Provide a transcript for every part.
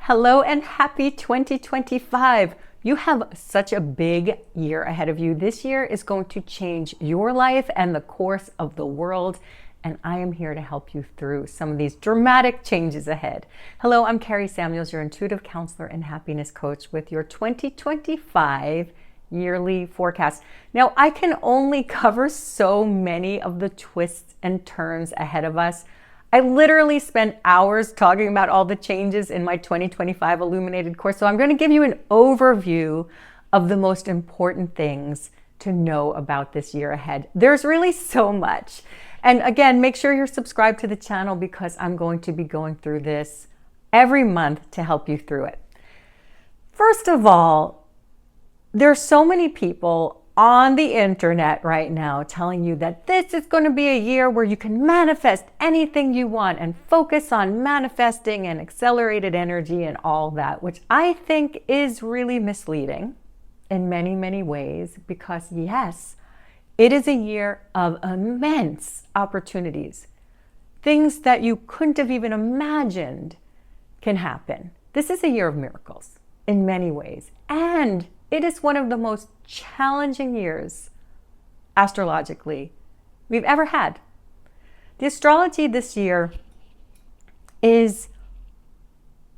Hello and happy 2025. You have such a big year ahead of you. This year is going to change your life and the course of the world. And I am here to help you through some of these dramatic changes ahead. Hello, I'm Carrie Samuels, your intuitive counselor and happiness coach with your 2025 yearly forecast. Now, I can only cover so many of the twists and turns ahead of us. I literally spent hours talking about all the changes in my 2025 Illuminated course. So I'm going to give you an overview of the most important things to know about this year ahead. There's really so much. And again, make sure you're subscribed to the channel because I'm going to be going through this every month to help you through it. First of all, there's so many people on the internet right now telling you that this is going to be a year where you can manifest anything you want and focus on manifesting and accelerated energy and all that, which I think is really misleading in many, many ways because yes, it is a year of immense opportunities. Things that you couldn't have even imagined can happen. This is a year of miracles in many ways. And it is one of the most challenging years astrologically we've ever had. The astrology this year is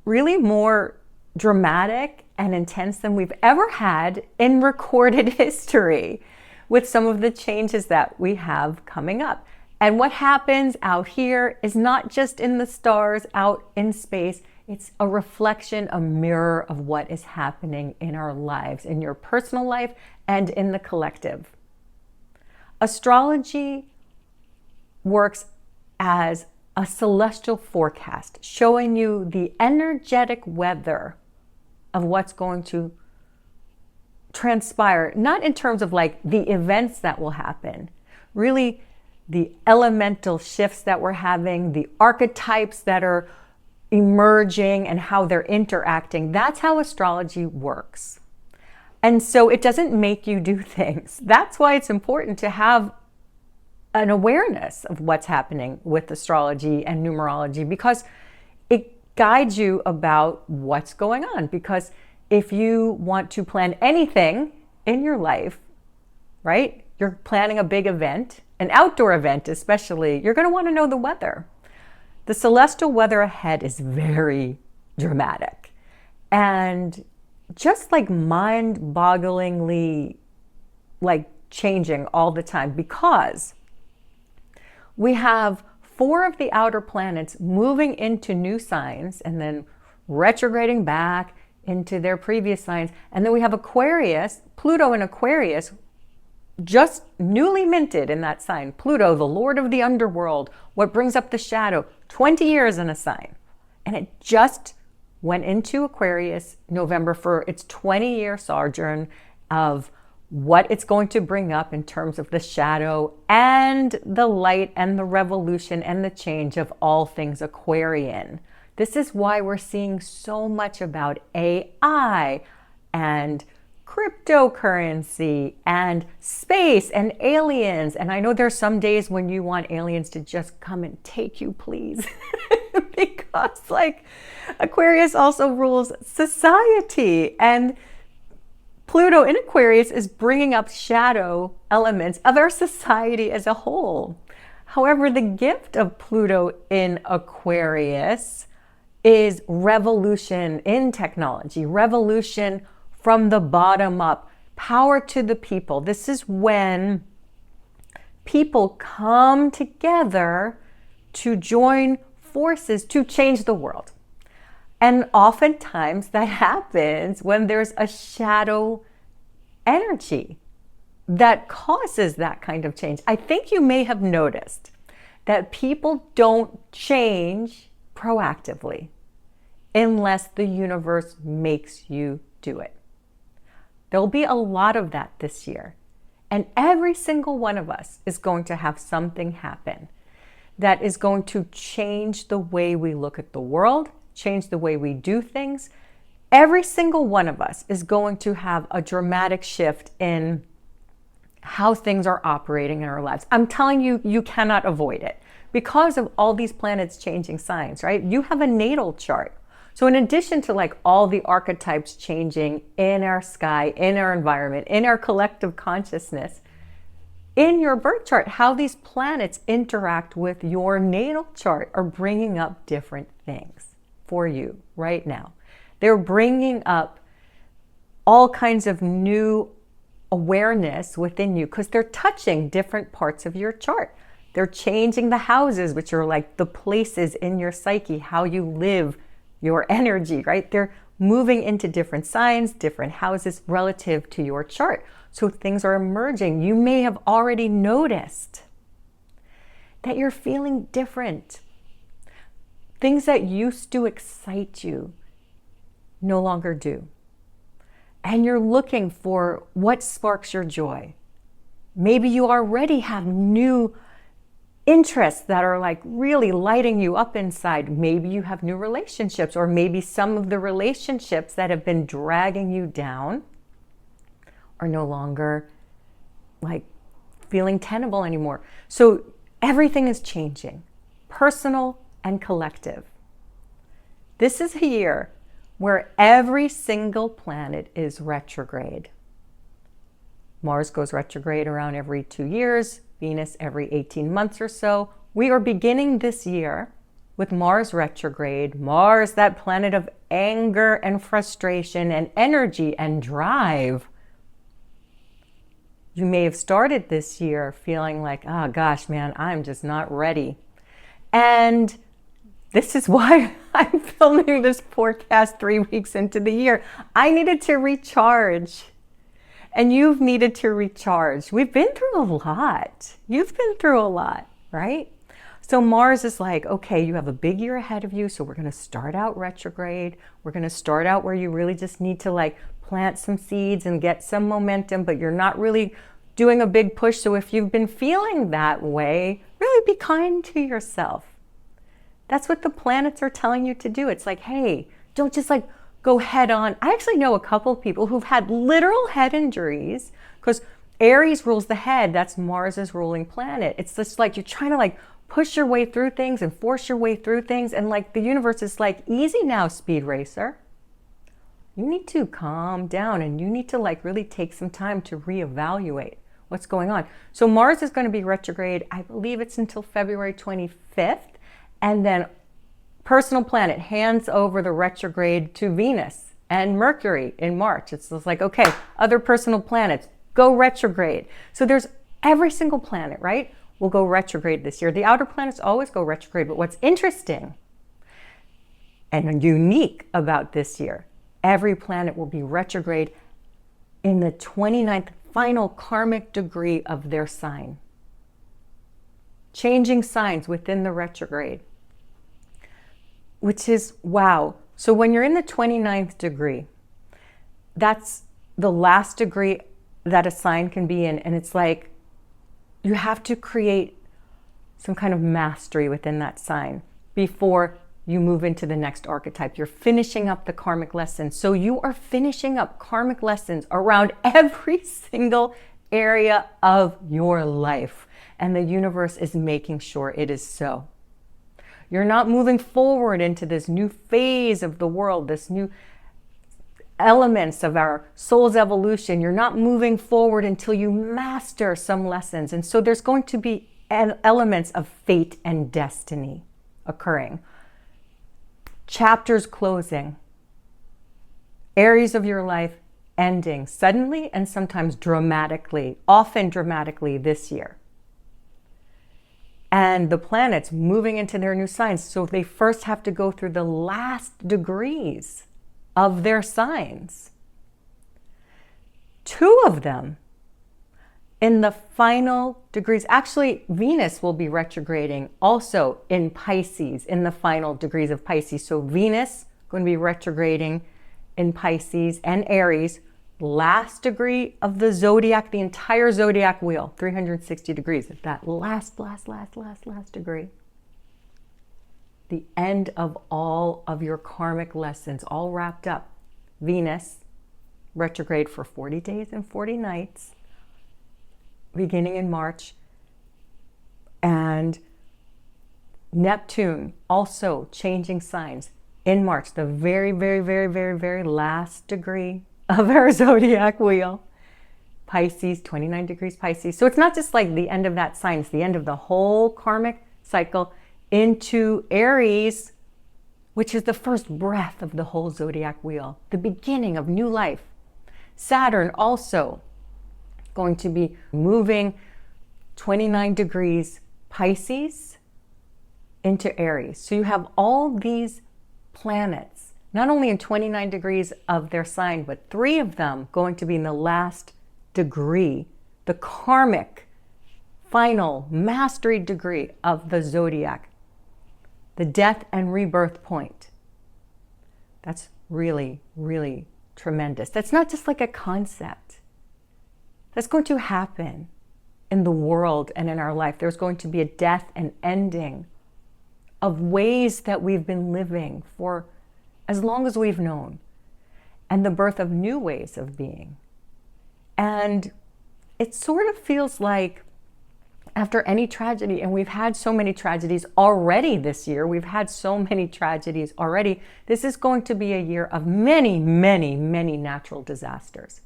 really more dramatic and intense than we've ever had in recorded history with some of the changes that we have coming up. And what happens out here is not just in the stars, out in space. It's a reflection, a mirror of what is happening in our lives, in your personal life and in the collective. Astrology works as a celestial forecast, showing you the energetic weather of what's going to transpire, not in terms of like the events that will happen, really the elemental shifts that we're having, the archetypes that are emerging and how they're interacting. That's how astrology works. And so it doesn't make you do things. That's why it's important to have an awareness of what's happening with astrology and numerology because it guides you about what's going on. Because if you want to plan anything in your life, right? You're planning a big event, an outdoor event especially, you're going to want to know the weather. The celestial weather ahead is very dramatic and just like mind-bogglingly like changing all the time because we have 4 of the outer planets moving into new signs and then retrograding back into their previous signs. And then we have Aquarius, Pluto in Aquarius, just newly minted in that sign. Pluto, the lord of the underworld, what brings up the shadow, 20 years in a sign. And it just went into Aquarius November for its 20-year sojourn of what it's going to bring up in terms of the shadow and the light and the revolution and the change of all things Aquarian. This is why we're seeing so much about AI and cryptocurrency and space and aliens. And I know there's some days when you want aliens to just come and take you, please. Because like Aquarius also rules society and Pluto in Aquarius is bringing up shadow elements of our society as a whole. However, the gift of Pluto in Aquarius is revolution in technology, revolution from the bottom up, power to the people. This is when people come together to join forces to change the world. And oftentimes that happens when there's a shadow energy that causes that kind of change. I think you may have noticed that people don't change proactively unless the universe makes you do it. There'll be a lot of that this year. And every single one of us is going to have something happen that is going to change the way we look at the world, change the way we do things. Every single one of us is going to have a dramatic shift in how things are operating in our lives. I'm telling you, you cannot avoid it because of all these planets changing signs, right? You have a natal chart. So in addition to like all the archetypes changing in our sky, in our environment, in our collective consciousness, in your birth chart, how these planets interact with your natal chart are bringing up different things for you right now. They're bringing up all kinds of new awareness within you because they're touching different parts of your chart. They're changing the houses, which are like the places in your psyche, how you live, your energy, right? They're moving into different signs, different houses relative to your chart. So things are emerging. You may have already noticed that you're feeling different. Things that used to excite you no longer do. And you're looking for what sparks your joy. Maybe you already have new interests that are like really lighting you up inside. Maybe you have new relationships, or maybe some of the relationships that have been dragging you down are no longer like feeling tenable anymore. So everything is changing, personal and collective. This is a year where every single planet is retrograde. Mars goes retrograde around every 2 years, Venus every 18 months or so. We are beginning this year with Mars retrograde. Mars, that planet of anger and frustration and energy and drive. You may have started this year feeling like, oh gosh, man, I'm just not ready. And this is why I'm filming this podcast 3 weeks into the year. I needed to recharge. And you've needed to recharge. We've been through a lot. You've been through a lot, right? So Mars is like, okay, you have a big year ahead of you. So we're going to start out retrograde. We're going to start out where you really just need to like plant some seeds and get some momentum, but you're not really doing a big push. So if you've been feeling that way, really be kind to yourself. That's what the planets are telling you to do. It's like, hey, don't just like go head on. I actually know a couple of people who've had literal head injuries because Aries rules the head. That's Mars's ruling planet. It's just like you're trying to like push your way through things and force your way through things. And like the universe is like, easy now, speed racer. You need to calm down and you need to like really take some time to reevaluate what's going on. So Mars is going to be retrograde. I believe it's until February 25th. And then personal planet hands over the retrograde to Venus and Mercury in March. It's just like, okay, other personal planets go retrograde. So there's every single planet, right, will go retrograde this year. The outer planets always go retrograde. But what's interesting and unique about this year, every planet will be retrograde in the 29th final karmic degree of their sign. Changing signs within the retrograde. Which is, wow. So when you're in the 29th degree, that's the last degree that a sign can be in. And it's like, you have to create some kind of mastery within that sign before you move into the next archetype. You're finishing up the karmic lessons. So you are finishing up karmic lessons around every single area of your life. And the universe is making sure it is so. You're not moving forward into this new phase of the world, this new elements of our soul's evolution. You're not moving forward until you master some lessons. And so there's going to be elements of fate and destiny occurring. Chapters closing. Areas of your life ending suddenly and sometimes dramatically, often dramatically this year. And the planets moving into their new signs. So they first have to go through the last degrees of their signs. 2 of them in the final degrees. Actually, Venus will be retrograding also in Pisces, in the final degrees of Pisces. So Venus going to be retrograding in Pisces and Aries, last degree of the zodiac, the entire zodiac wheel, 360 degrees. At that last degree. The end of all of your karmic lessons, all wrapped up. Venus, retrograde for 40 days and 40 nights, beginning in March. And Neptune, also changing signs. in March, the very, very, very, very, very last degree of our zodiac wheel. Pisces, 29 degrees Pisces. So it's not just like the end of that sign, it's the end of the whole karmic cycle into Aries, which is the first breath of the whole zodiac wheel, the beginning of new life. Saturn also going to be moving 29 degrees Pisces into Aries. So you have all these planets, not only in 29 degrees of their sign, but 3 of them going to be in the last degree, the karmic final mastery degree of the zodiac, the death and rebirth point. That's really, really tremendous. That's not just like a concept. That's going to happen in the world and in our life. There's going to be a death and ending of ways that we've been living for as long as we've known, and the birth of new ways of being. And it sort of feels like after any tragedy, and we've had so many tragedies already this year, we've had so many tragedies already, this is going to be a year of many, many, many natural disasters.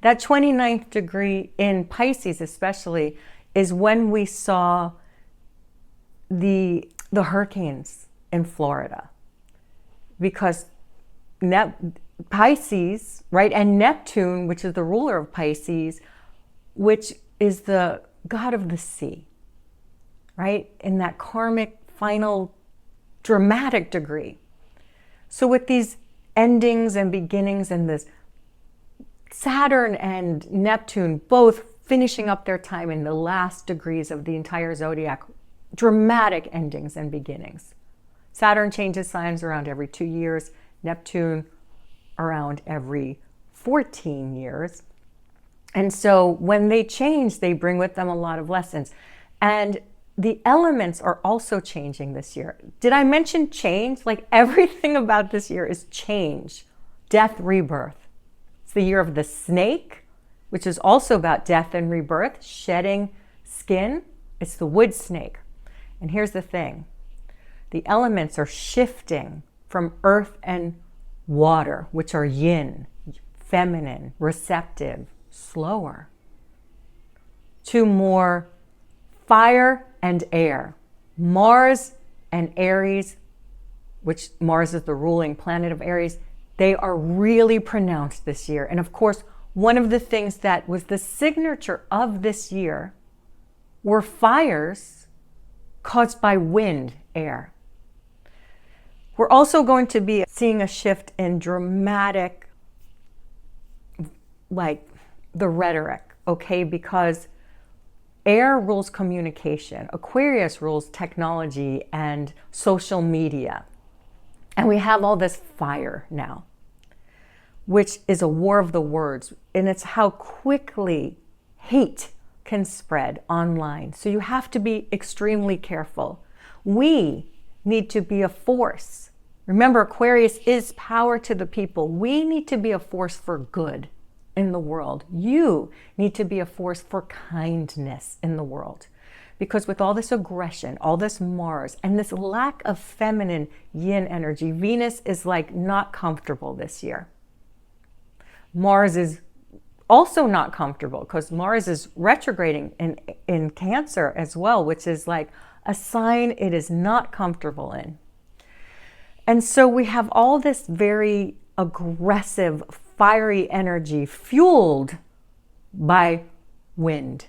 That 29th degree in Pisces especially is when we saw the hurricanes in Florida. Because Pisces, right, and Neptune, which is the ruler of Pisces, which is the god of the sea, right, in that karmic final dramatic degree. So with these endings and beginnings and this Saturn and Neptune both finishing up their time in the last degrees of the entire zodiac, dramatic endings and beginnings. Saturn changes signs around every 2 years, Neptune around every 14 years. And so when they change, they bring with them a lot of lessons. And the elements are also changing this year. Did I mention change? Like everything about this year is change, death, rebirth. It's the year of the snake, which is also about death and rebirth, shedding skin. It's the wood snake. And here's the thing. The elements are shifting from earth and water, which are yin, feminine, receptive, slower, to more fire and air. Mars and Aries, which Mars is the ruling planet of Aries, they are really pronounced this year. And of course, one of the things that was the signature of this year were fires caused by wind, air. We're also going to be seeing a shift in dramatic, like the rhetoric, okay? Because air rules communication. Aquarius rules technology and social media. And we have all this fire now, which is a war of the words. And it's how quickly hate can spread online. So you have to be extremely careful. We need to be a force. Remember, Aquarius is power to the people. We need to be a force for good in the world. You need to be a force for kindness in the world. Because with all this aggression, all this Mars, and this lack of feminine yin energy, Venus is like not comfortable this year. Mars is also not comfortable because Mars is retrograding in Cancer as well, which is like a sign it is not comfortable in. And so we have all this very aggressive, fiery energy fueled by wind,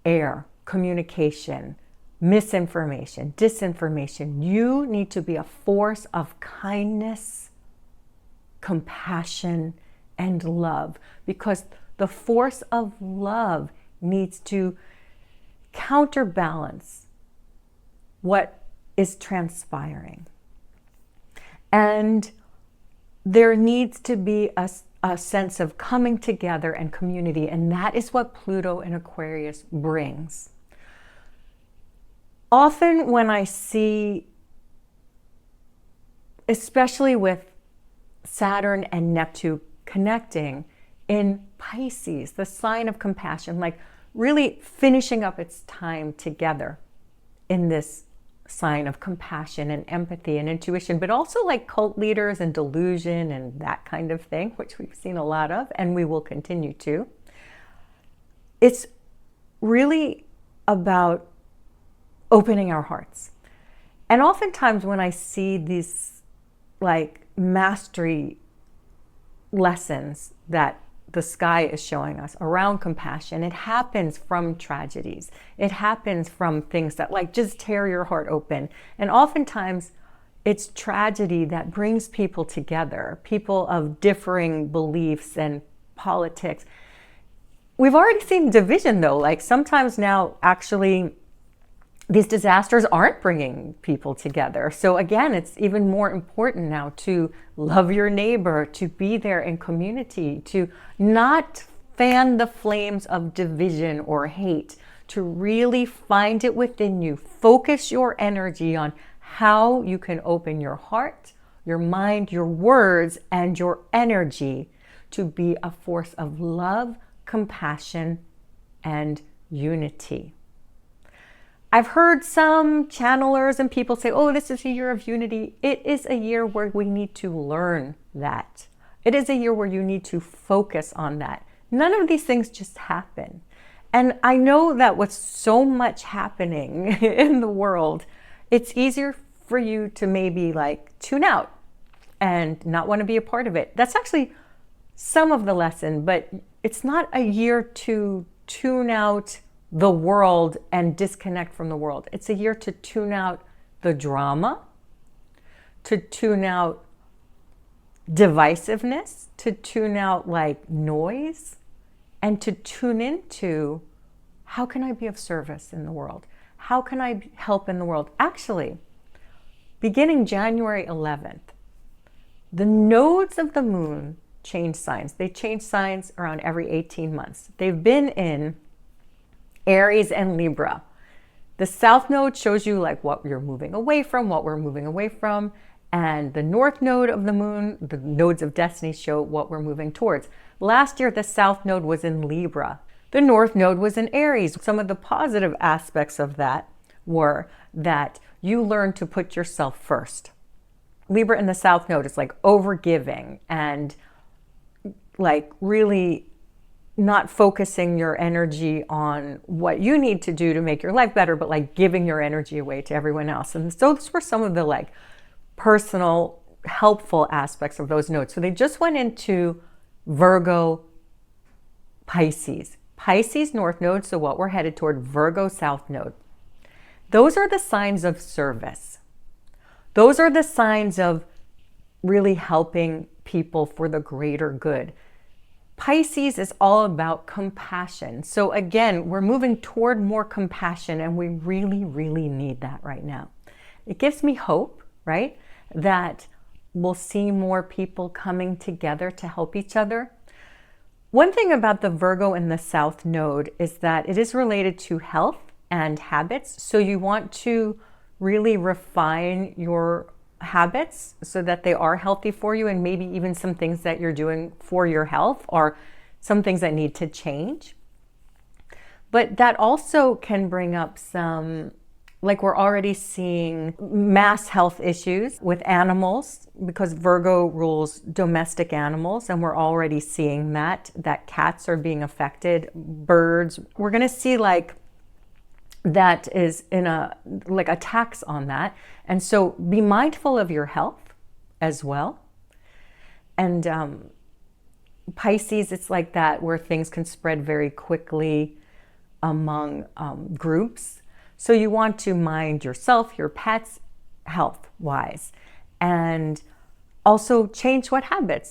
air, communication, misinformation, disinformation. You need to be a force of kindness, compassion, and love, because the force of love needs to counterbalance what is transpiring. And there needs to be a sense of coming together and community, and that is what Pluto in Aquarius brings. Often when I see, especially with Saturn and Neptune connecting in Pisces, the sign of compassion, like really finishing up its time together in this sign of compassion and empathy and intuition, but also like cult leaders and delusion and that kind of thing, which we've seen a lot of and we will continue to. It's really about opening our hearts. And oftentimes when I see these like mastery lessons that the sky is showing us around compassion, it happens from tragedies. It happens from things that like just tear your heart open. And oftentimes it's tragedy that brings people together, people of differing beliefs and politics. We've already seen division though, like sometimes now actually these disasters aren't bringing people together. So again, it's even more important now to love your neighbor, to be there in community, to not fan the flames of division or hate, to really find it within you. Focus your energy on how you can open your heart, your mind, your words, and your energy to be a force of love, compassion, and unity. I've heard some channelers and people say, oh, this is a year of unity. It is a year where we need to learn that. It is a year where you need to focus on that. None of these things just happen. And I know that with so much happening in the world, it's easier for you to maybe like tune out and not want to be a part of it. That's actually some of the lesson, but it's not a year to tune out the world and disconnect from the world. It's a year to tune out the drama, to tune out divisiveness, to tune out like noise, and to tune into how can I be of service in the world? How can I help in the world? Actually, beginning January 11th, the nodes of the moon change signs. They change signs around every 18 months. They've been in Aries and Libra. The south node shows you like what you're moving away from, what we're moving away from. And the north node of the moon, the nodes of destiny, show what we're moving towards. Last year, the south node was in Libra. The north node was in Aries. Some of the positive aspects of that were that you learn to put yourself first. Libra in the south node is like overgiving and like really not focusing your energy on what you need to do to make your life better, but like giving your energy away to everyone else. And so those were some of the like personal, helpful aspects of those nodes. So they just went into Virgo, Pisces. Pisces north node, so what we're headed toward, Virgo south node. Those are the signs of service. Those are the signs of really helping people for the greater good. Pisces is all about compassion. So again, we're moving toward more compassion and we really, really need that right now. It gives me hope, right? That we'll see more people coming together to help each other. One thing about the Virgo in the South Node is that it is related to health and habits. So you want to really refine your habits so that they are healthy for you, and maybe even some things that you're doing for your health or some things that need to change. But that also can bring up some, like we're already seeing mass health issues with animals because Virgo rules domestic animals, and we're already seeing that cats are being affected, birds. We're going to see like that is in a like attacks on that. And so be mindful of your health as well. And Pisces, it's like that where things can spread very quickly among groups. So you want to mind yourself, your pets, health wise, and also change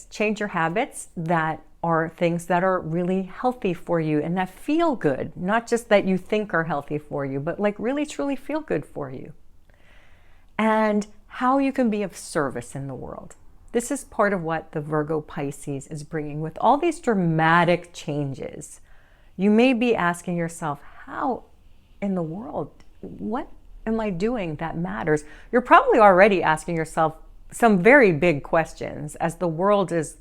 change your habits that are things that are really healthy for you and that feel good, not just that you think are healthy for you, but like really truly feel good for you. And how you can be of service in the world. This is part of what the Virgo Pisces is bringing with all these dramatic changes. You may be asking yourself, how in the world, what am I doing that matters? You're probably already asking yourself some very big questions as the world is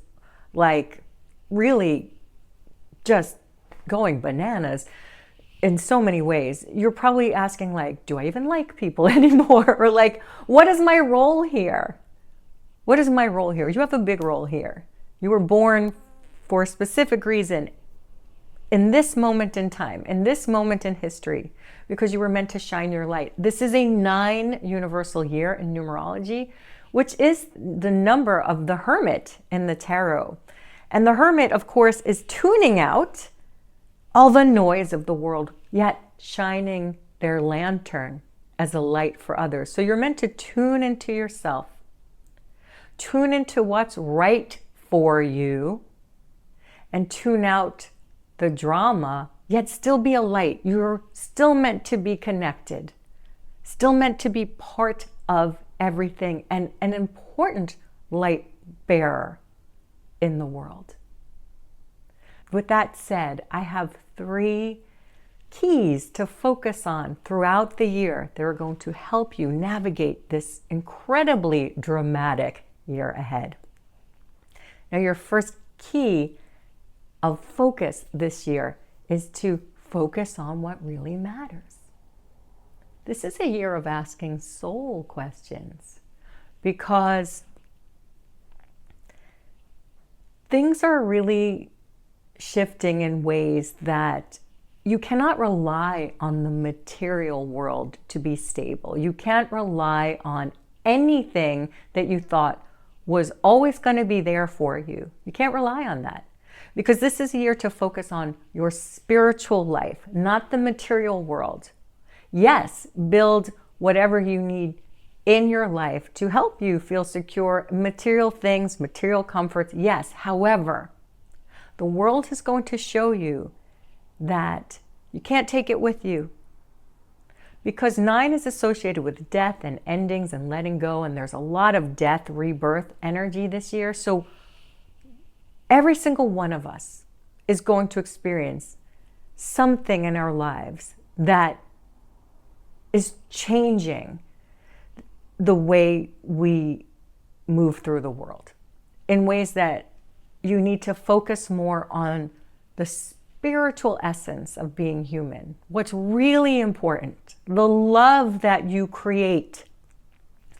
like really just going bananas. in so many ways. You're probably asking like, do I even like people anymore? Or like, what is my role here? What is my role here? You have a big role here. You were born for a specific reason in this moment in time, in this moment in history, because you were meant to shine your light. This is a 9 universal year in numerology, which is the number of the hermit in the tarot. And the hermit, of course, is tuning out all the noise of the world, yet shining their lantern as a light for others. So you're meant to tune into yourself, tune into what's right for you, and tune out the drama, yet still be a light. You're still meant to be connected, still meant to be part of everything, and an important light bearer in the world. With that said, I have 3 keys to focus on throughout the year that are going to help you navigate this incredibly dramatic year ahead. Now, your first key of focus this year is to focus on what really matters. This is a year of asking soul questions, because things are really shifting in ways that you cannot rely on the material world to be stable. You can't rely on anything that you thought was always going to be there for you. You can't rely on that, because this is a year to focus on your spiritual life, not the material world. Yes, build whatever you need in your life to help you feel secure, material things, material comforts. Yes, however, the world is going to show you that you can't take it with you, because 9 is associated with death and endings and letting go, and there's a lot of death, rebirth energy this year. So every single one of us is going to experience something in our lives that is changing the way we move through the world, in ways that you need to focus more on the spiritual essence of being human. What's really important, the love that you create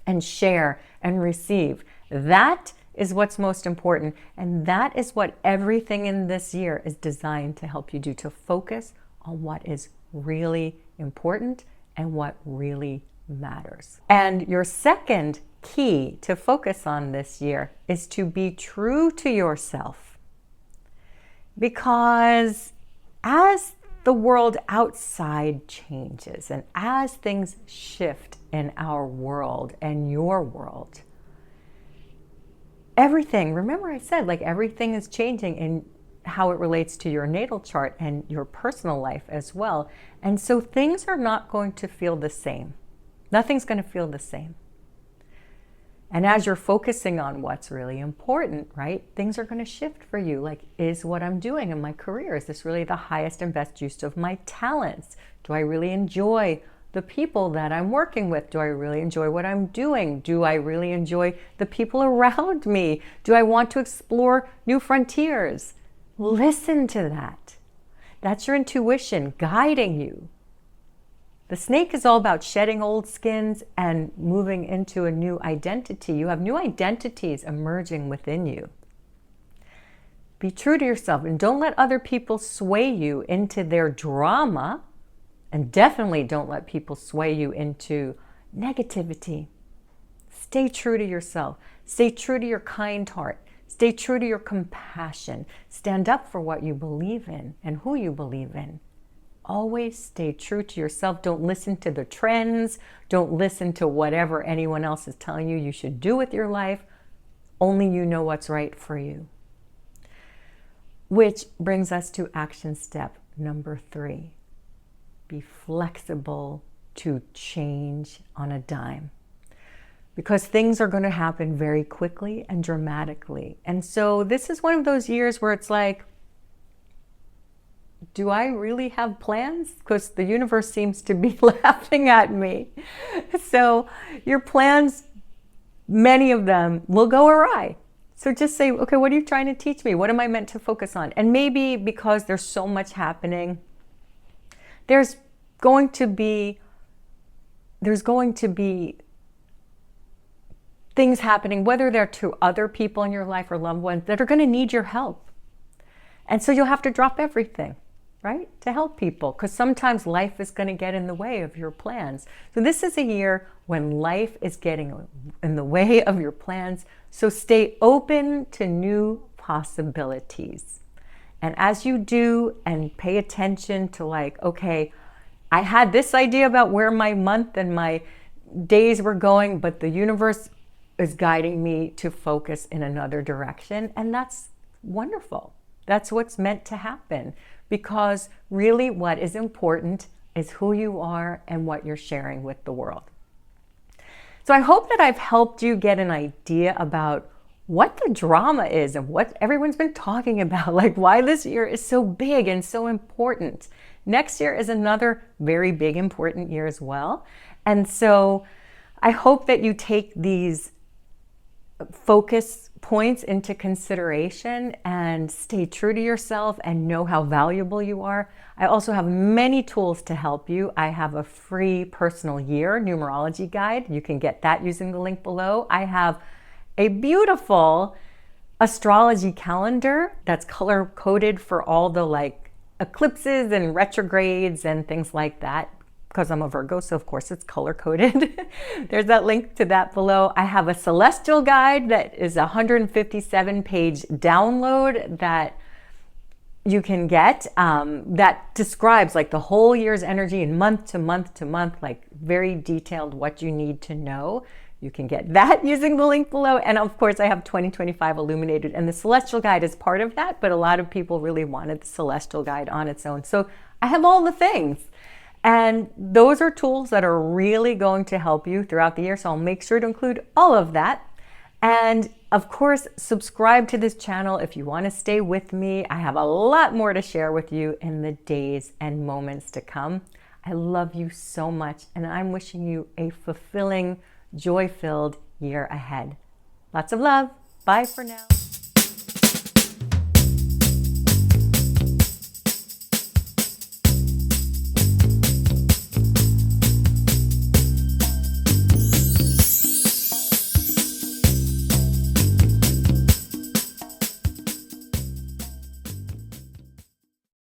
and share and receive, that is what's most important. And that is what everything in this year is designed to help you do, to focus on what is really important and what really matters. And your second key to focus on this year is to be true to yourself. Because as the world outside changes and as things shift in our world and your world, everything, remember I said, like, everything is changing in how it relates to your natal chart and your personal life as well. And so things are not going to feel the same. Nothing's going to feel the same. And as you're focusing on what's really important, right, things are going to shift for you. Like, is what I'm doing in my career, is this really the highest and best use of my talents? Do I really enjoy the people that I'm working with? Do I really enjoy what I'm doing? Do I really enjoy the people around me? Do I want to explore new frontiers? Listen to that. That's your intuition guiding you. The snake is all about shedding old skins and moving into a new identity. You have new identities emerging within you. Be true to yourself and don't let other people sway you into their drama. And definitely don't let people sway you into negativity. Stay true to yourself. Stay true to your kind heart. Stay true to your compassion. Stand up for what you believe in and who you believe in. Always stay true to yourself. Don't listen to the trends. Don't listen to whatever anyone else is telling you should do with your life. Only you know what's right for you. Which brings us to action step number 3. Be flexible to change on a dime, because things are going to happen very quickly and dramatically. And so this is one of those years where it's like, do I really have plans? Because the universe seems to be laughing at me. So your plans, many of them will go awry. So just say, okay, what are you trying to teach me? What am I meant to focus on? And maybe because there's so much happening, there's going to be things happening, whether they're to other people in your life or loved ones, that are going to need your help. And so you'll have to drop everything, right, to help people, because sometimes life is going to get in the way of your plans. So this is a year when life is getting in the way of your plans. So stay open to new possibilities. And as you do, and pay attention to, like, okay, I had this idea about where my month and my days were going, but the universe is guiding me to focus in another direction. And that's wonderful. That's what's meant to happen, because really what is important is who you are and what you're sharing with the world. So I hope that I've helped you get an idea about what the drama is and what everyone's been talking about, like why this year is so big and so important. Next year is another very big, important year as well. And so I hope that you take these focus points into consideration and stay true to yourself and know how valuable you are. I also have many tools to help you. I have a free personal year numerology guide. You can get that using the link below. I have a beautiful astrology calendar that's color coded for all the like eclipses and retrogrades and things like that, because I'm a Virgo, so of course it's color coded. There's that link to that below. I have a celestial guide that is a 157-page download that you can get that describes like the whole year's energy and month to month to month, like very detailed what you need to know. You can get that using the link below. And of course I have 2025 illuminated, and the celestial guide is part of that, but a lot of people really wanted the celestial guide on its own. So I have all the things. And those are tools that are really going to help you throughout the year. So I'll make sure to include all of that. And of course, subscribe to this channel if you want to stay with me. I have a lot more to share with you in the days and moments to come. I love you so much, and I'm wishing you a fulfilling, joy-filled year ahead. Lots of love. Bye for now.